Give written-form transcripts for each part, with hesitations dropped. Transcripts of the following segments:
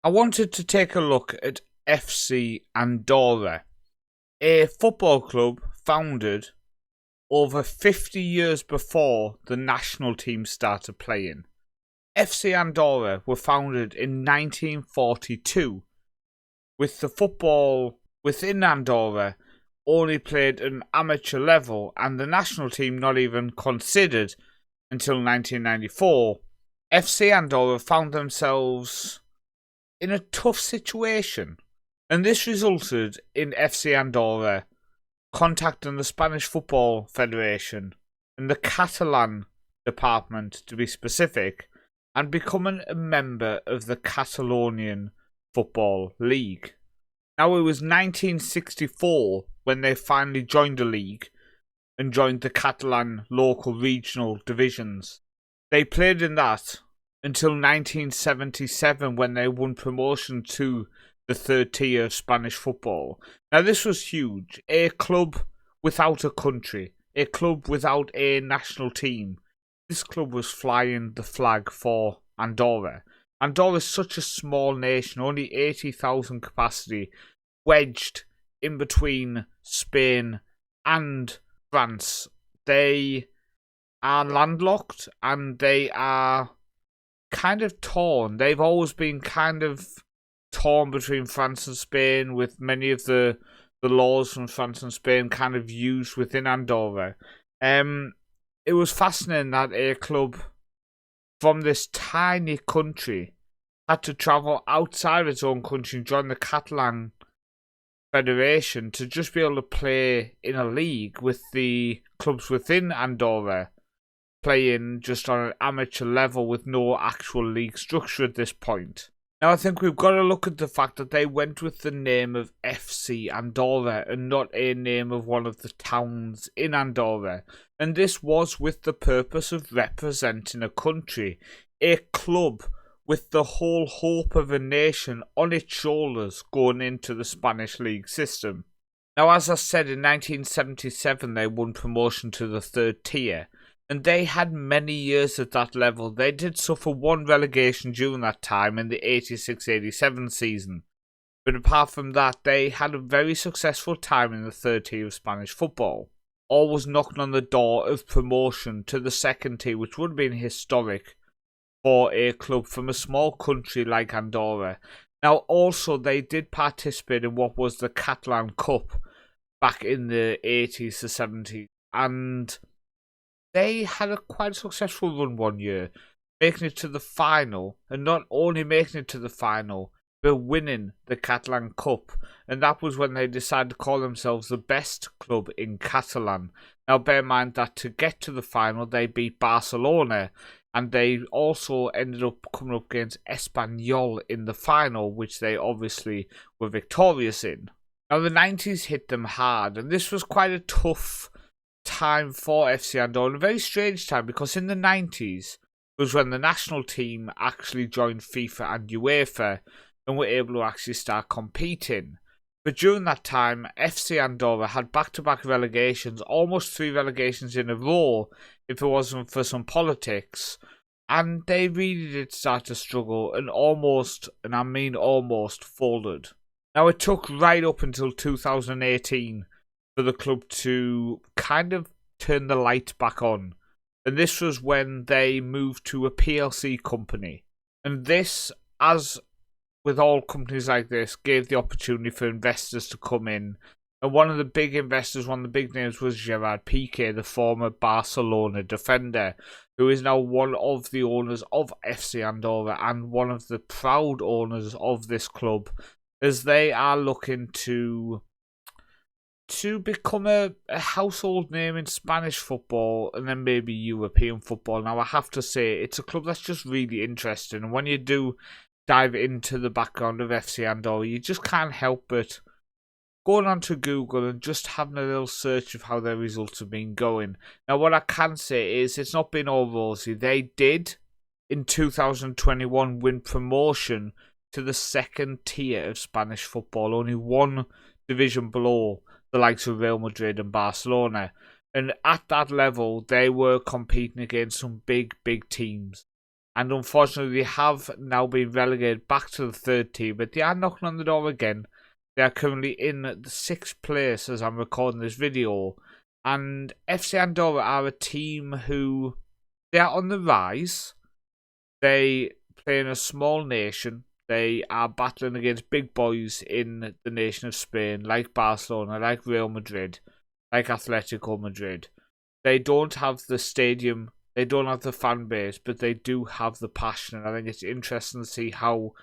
I wanted to take a look at FC Andorra, a football club founded over 50 years before the national team started playing. FC Andorra were founded in 1942, with the football within Andorra only played at an amateur level and the national team not even considered until 1994. FC Andorra found themselves in a tough situation, and this resulted in FC Andorra contacting the Spanish Football Federation and the Catalan department, to be specific, and becoming a member of the Catalonian Football League. Now, it was 1964 when they finally joined the league and joined the Catalan local regional divisions. They played in that until 1977 when they won promotion to the third tier of Spanish football. Now, this was huge. A club without a country, a club without a national team. This club was flying the flag for Andorra. Andorra is such a small nation, only 80,000 capacity, wedged in between Spain and France. They are landlocked and they are kind of torn. They've always been kind of torn between France and Spain, with many of the laws from France and Spain kind of used within Andorra. It was fascinating that a club from this tiny country had to travel outside its own country and join the Catalan Federation to just be able to play in a league with the clubs within Andorra playing just on an amateur level with no actual league structure at this point. Now, I think we've got to look at the fact that they went with the name of FC Andorra and not a name of one of the towns in Andorra. And this was with the purpose of representing a country, a club with the whole hope of a nation on its shoulders going into the Spanish league system. Now, as I said, in 1977 they won promotion to the third tier, and they had many years at that level. They did suffer one relegation during that time in the 86-87 season. But apart from that, they had a very successful time in the third tier of Spanish football. Always knocking on the door of promotion to the second tier, which would have been historic for a club from a small country like Andorra. Now, also, they did participate in what was the Catalan Cup back in the 80s to 70s, and they had a quite successful run one year, making it to the final, and not only making it to the final, but winning the Catalan Cup. And that was when they decided to call themselves the best club in Catalan. Now, bear in mind that to get to the final, they beat Barcelona, and they also ended up coming up against Espanyol in the final, which they obviously were victorious in. Now, the 90s hit them hard, and this was quite a tough time for FC Andorra, a very strange time, because in the 90s was when the national team actually joined FIFA and UEFA and were able to actually start competing. But during that time, FC Andorra had back-to-back relegations, almost 3 relegations in a row if it wasn't for some politics, and they really did start to struggle and almost, and I mean almost, folded. Now, it took right up until 2018 for the club to kind of turn the light back on. And this was when they moved to a PLC company. And this, as with all companies like this, gave the opportunity for investors to come in. And one of the big investors, one of the big names, was Gerard Piqué, the former Barcelona defender, who is now one of the owners of FC Andorra and one of the proud owners of this club, as they are looking to become a household name in Spanish football and then maybe European football. Now, I have to say, it's a club that's just really interesting. And when you do dive into the background of FC Andorra, you just can't help but going onto Google and just having a little search of how their results have been going. Now, what I can say is it's not been all rosy. They did, in 2021, win promotion to the second tier of Spanish football, only one division below the likes of Real Madrid and Barcelona. And at that level, they were competing against some big, big teams. And unfortunately, they have now been relegated back to the third tier, but they are knocking on the door again. They are currently in the sixth place as I'm recording this video. And FC Andorra are a team who, they are on the rise. They play in a small nation. They are battling against big boys in the nation of Spain, like Barcelona, like Real Madrid, like Atletico Madrid. They don't have the stadium, they don't have the fan base, but they do have the passion. And I think it's interesting to see how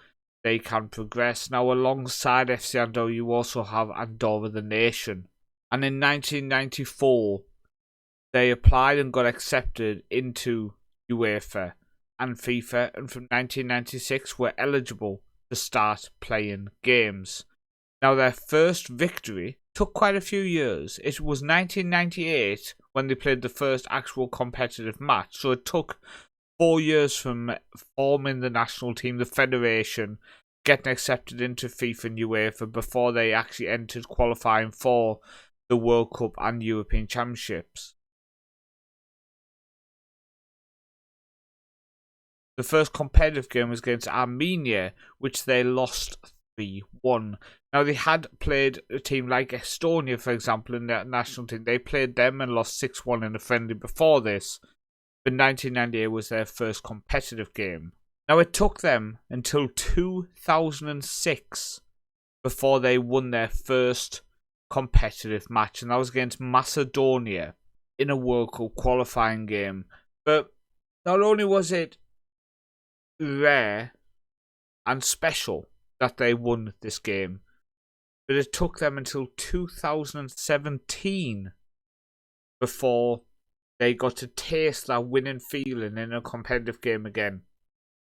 they can progress. Now, alongside FC Andorra, you also have Andorra the nation. And in 1994, they applied and got accepted into UEFA and FIFA, and from 1996 were eligible to start playing games. Now, their first victory took quite a few years. It was 1998 when they played the first actual competitive match, so it took 4 years from forming the national team, the federation, getting accepted into FIFA and UEFA before they actually entered qualifying for the World Cup and European Championships. The first competitive game was against Armenia, which they lost 3-1. Now, they had played a team like Estonia, for example, in their national team. They played them and lost 6-1 in a friendly before this. But 1998 was their first competitive game. Now, it took them until 2006 before they won their first competitive match, and that was against Macedonia in a World Cup qualifying game. But not only was it rare and special that they won this game, but it took them until 2017 before they got to taste that winning feeling in a competitive game again.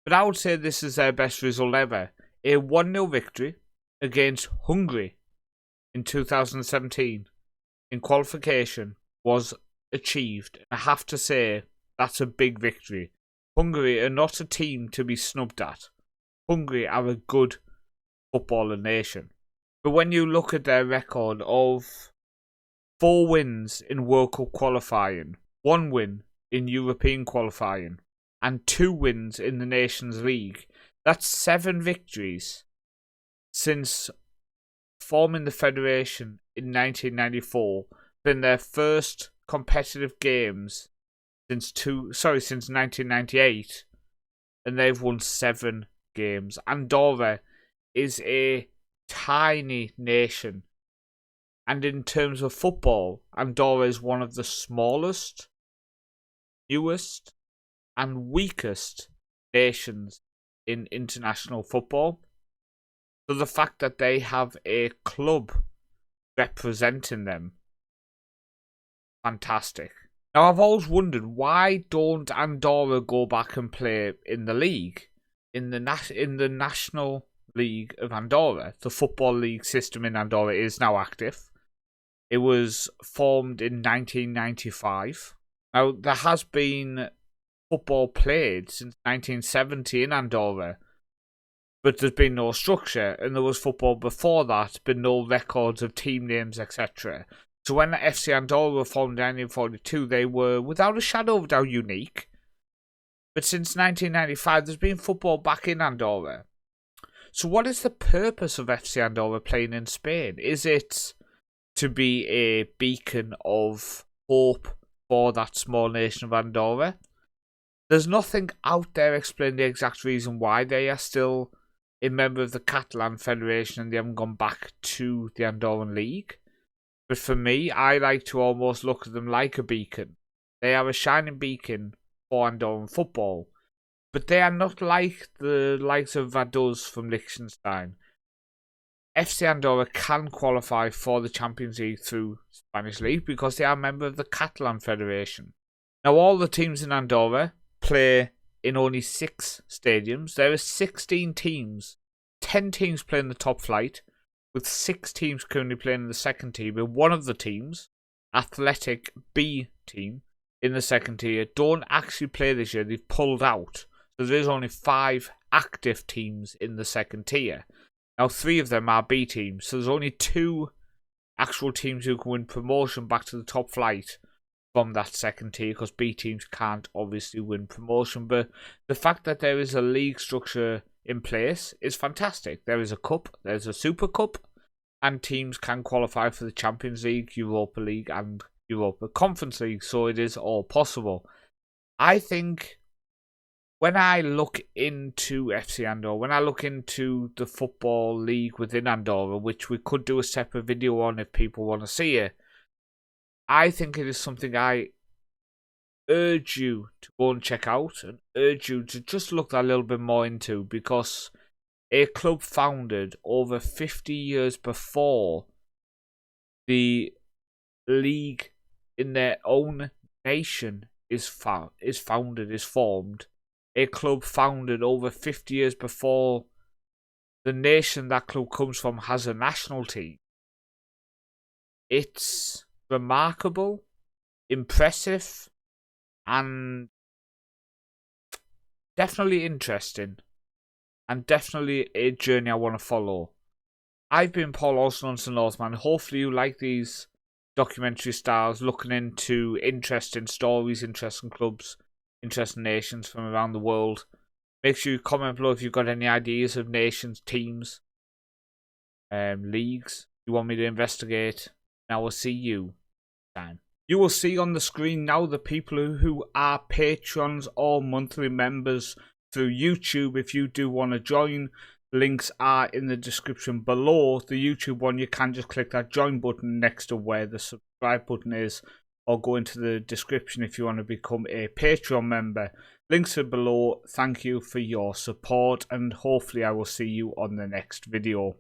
But I would say this is their best result ever. A 1-0 victory against Hungary in 2017 in qualification was achieved. I have to say, that's a big victory. Hungary are not a team to be snubbed at. Hungary are a good footballer nation. But when you look at their record of 4 wins in World Cup qualifying, 1 win in European qualifying, and 2 wins in the Nations League, that's 7 victories since forming the federation in 1994, been their first competitive games since 1998, and they've won 7 games. Andorra is a tiny nation, and in terms of football, Andorra is one of the smallest, newest, and weakest nations in international football. So the fact that they have a club representing them, fantastic. Now, I've always wondered, why don't Andorra go back and play in the league, in the National League of Andorra? The football league system in Andorra is now active. It was formed in 1995. Now, there has been football played since 1970 in Andorra, but there's been no structure, and there was football before that, but no records of team names, etc. So when FC Andorra were formed in 1942, they were, without a shadow of a doubt, unique. But since 1995, there's been football back in Andorra. So what is the purpose of FC Andorra playing in Spain? Is it to be a beacon of hope for that small nation of Andorra? There's nothing out there explaining the exact reason why they are still a member of the Catalan Federation and they haven't gone back to the Andorran League. But for me, I like to almost look at them like a beacon. They are a shining beacon for Andorran football. But they are not like the likes of Vaduz from Liechtenstein. FC Andorra can qualify for the Champions League through Spanish League because they are a member of the Catalan Federation. Now, all the teams in Andorra play in only 6 stadiums. There are 16 teams. 10 teams play in the top flight, with 6 teams currently playing in the second tier. But one of the teams, Athletic B team, in the second tier, don't actually play this year. They've pulled out. So there is only 5 active teams in the second tier. Now, 3 of them are B teams. So there's only 2 actual teams who can win promotion back to the top flight. from that second tier, because B teams can't obviously win promotion. But the fact that there is a league structure in place is fantastic. There is a cup, there's a Super Cup, and teams can qualify for the Champions League, Europa League, and Europa Conference League, so it is all possible. I think when I look into FC Andorra, when I look into the football league within Andorra, which we could do a separate video on if people want to see it, I think it is something I urge you to go and check out, and urge you to just look that a little bit more into, because a club founded over 50 years before the league in their own nation is formed. A club founded over 50 years before the nation that club comes from has a national team. It's remarkable, impressive, and definitely interesting, and definitely a journey I want to follow. I've been Paul Olsen on St. Northman. Hopefully you like these documentary styles, looking into interesting stories, interesting clubs, interesting nations from around the world. Make sure you comment below if you've got any ideas of nations, teams, leagues you want me to investigate. And I will see you next time. You will see on the screen now the people who are patrons or monthly members through YouTube. If you do want to join, links are in the description below. The YouTube one, you can just click that join button next to where the subscribe button is, or go into the description if you want to become a Patreon member. Links are below. Thank you for your support, and hopefully I will see you on the next video.